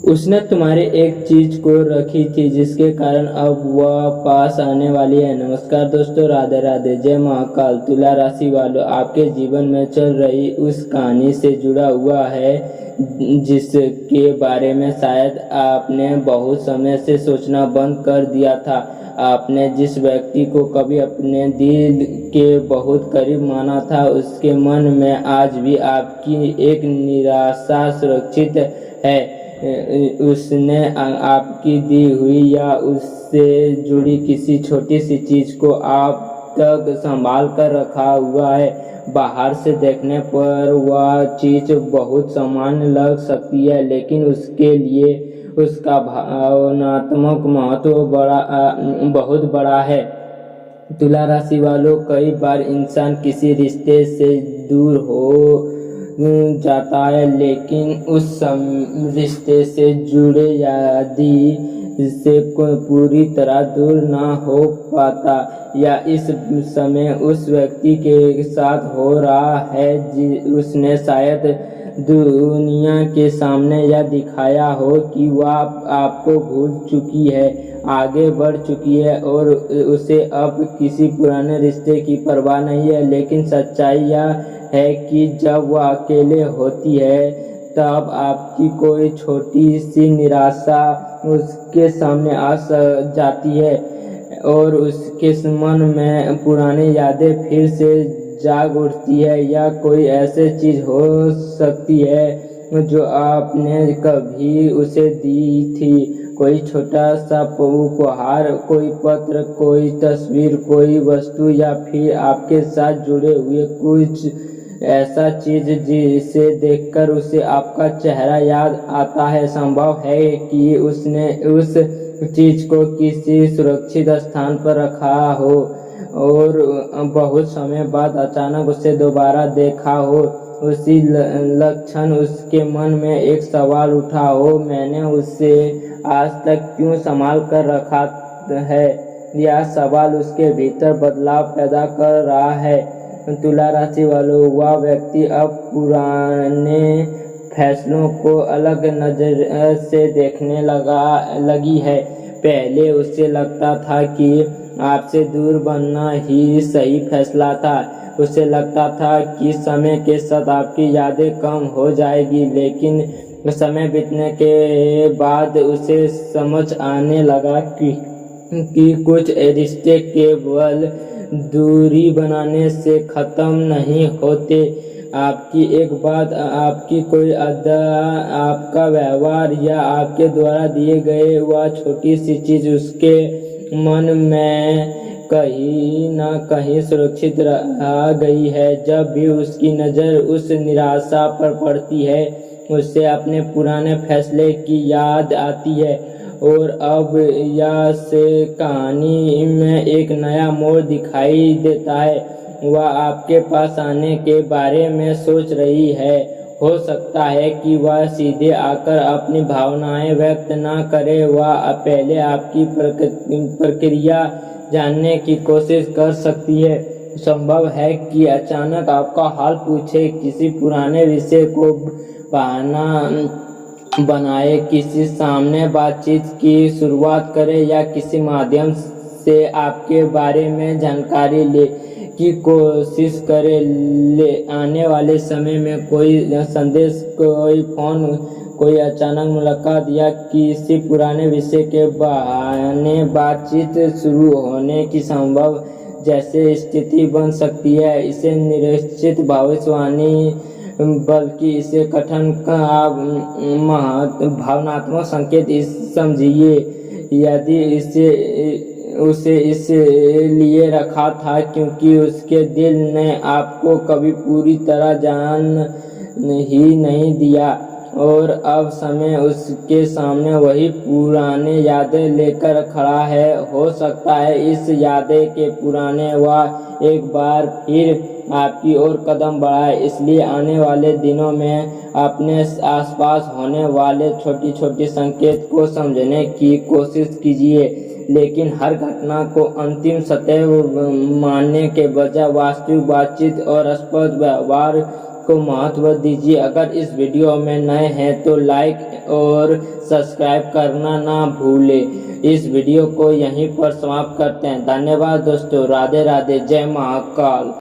उसने तुम्हारी एक चीज को रखी थी जिसके कारण अब वह पास आने वाली है। नमस्कार दोस्तों, राधे राधे, जय महाकाल। तुला राशि वालों, आपके जीवन में चल रही उस कहानी से जुड़ा हुआ है जिसके बारे में शायद आपने बहुत समय से सोचना बंद कर दिया था। आपने जिस व्यक्ति को कभी अपने दिल के बहुत करीब माना था, उसके मन में आज भी आपकी एक निराशा सुरक्षित है। उसने आपकी दी हुई या उससे जुड़ी किसी छोटी सी चीज को आप तक संभाल कर रखा हुआ है। बाहर से देखने पर वह चीज बहुत सामान्य लग सकती है, लेकिन उसके लिए उसका भावनात्मक महत्व बहुत बड़ा है। तुला राशि वालों, कई बार इंसान किसी रिश्ते से दूर हो जाता है, लेकिन उस रिश्ते से जुड़े यादी से पूरी तरह दूर ना हो पाता, या इस समय उस व्यक्ति के साथ हो रहा है उसने शायद दुनिया के सामने यह दिखाया हो कि वह आपको भूल चुकी है, आगे बढ़ चुकी है और उसे अब किसी पुराने रिश्ते की परवाह नहीं है। लेकिन सच्चाई यह है कि जब वह अकेले होती है तब आपकी कोई छोटी सी निराशा उसके सामने आ जाती है और उसके मन में पुरानी यादें फिर से जाग उठती है। या कोई ऐसी चीज हो सकती है जो आपने कभी उसे दी थी, कोई छोटा सा उपहार, कोई पत्र, कोई तस्वीर, कोई वस्तु, या फिर आपके साथ जुड़े हुए कुछ ऐसा चीज जिसे देखकर उसे आपका चेहरा याद आता है। संभव है कि उसने उस चीज को किसी सुरक्षित स्थान पर रखा हो और बहुत समय बाद अचानक उसे दोबारा देखा हो। उसी लक्षण उसके मन में एक सवाल उठा हो, मैंने उसे आज तक क्यों संभाल कर रखा है। यह सवाल उसके भीतर बदलाव पैदा कर रहा है। तुला राशि वालों, वह व्यक्ति अब पुराने फैसलों को अलग नजर से देखने लगी है। पहले उसे लगता था कि आपसे दूर बनना ही सही फैसला था। उसे लगता था कि समय के साथ आपकी यादें कम हो जाएगी, लेकिन समय बीतने के बाद उसे समझ आने लगा कि कुछ रिश्ते केवल दूरी बनाने से खत्म नहीं होते। आपकी एक बात, आपकी कोई अदा, आपका व्यवहार या आपके द्वारा दिए गए वह छोटी सी चीज उसके मन में कहीं ना कहीं सुरक्षित रह गई है। जब भी उसकी नज़र उस निराशा पर पड़ती है, उससे अपने पुराने फैसले की याद आती है और अब यह से कहानी में एक नया मोड़ दिखाई देता है। वह आपके पास आने के बारे में सोच रही है। हो सकता है कि वह सीधे आकर अपनी भावनाएं व्यक्त ना करे, वह पहले आपकी प्रक्रिया जानने की कोशिश कर सकती है। संभव है कि अचानक आपका हाल पूछे, किसी पुराने विषय को बहाना बनाए, किसी सामने बातचीत की शुरुआत करे या किसी माध्यम से आपके बारे में जानकारी ले की कोशिश करे। आने वाले समय में कोई संदेश, कोई फोन, कोई अचानक मुलाकात या किसी पुराने विषय के बहाने बातचीत शुरू होने की संभव जैसे स्थिति बन सकती है। इसे निश्चित भविष्यवाणी बल्कि इसे कठिन भावनात्मक संकेत समझिए। यदि उसे इसलिए रखा था क्योंकि उसके दिल ने आपको कभी पूरी तरह जान ही नहीं दिया और अब समय उसके सामने वही पुराने यादें लेकर खड़ा है। हो सकता है इस यादें के पुराने वह एक बार फिर आपकी ओर कदम बढ़ाए। इसलिए आने वाले दिनों में अपने आसपास होने वाले छोटी छोटी संकेत को समझने की कोशिश कीजिए, लेकिन हर घटना को अंतिम सत्य मानने के बजाय वास्तविक बातचीत और स्पष्ट व्यवहार को महत्व दीजिए। अगर इस वीडियो में नए हैं तो लाइक और सब्सक्राइब करना ना भूलें। इस वीडियो को यहीं पर समाप्त करते हैं। धन्यवाद दोस्तों। राधे राधे। जय महाकाल।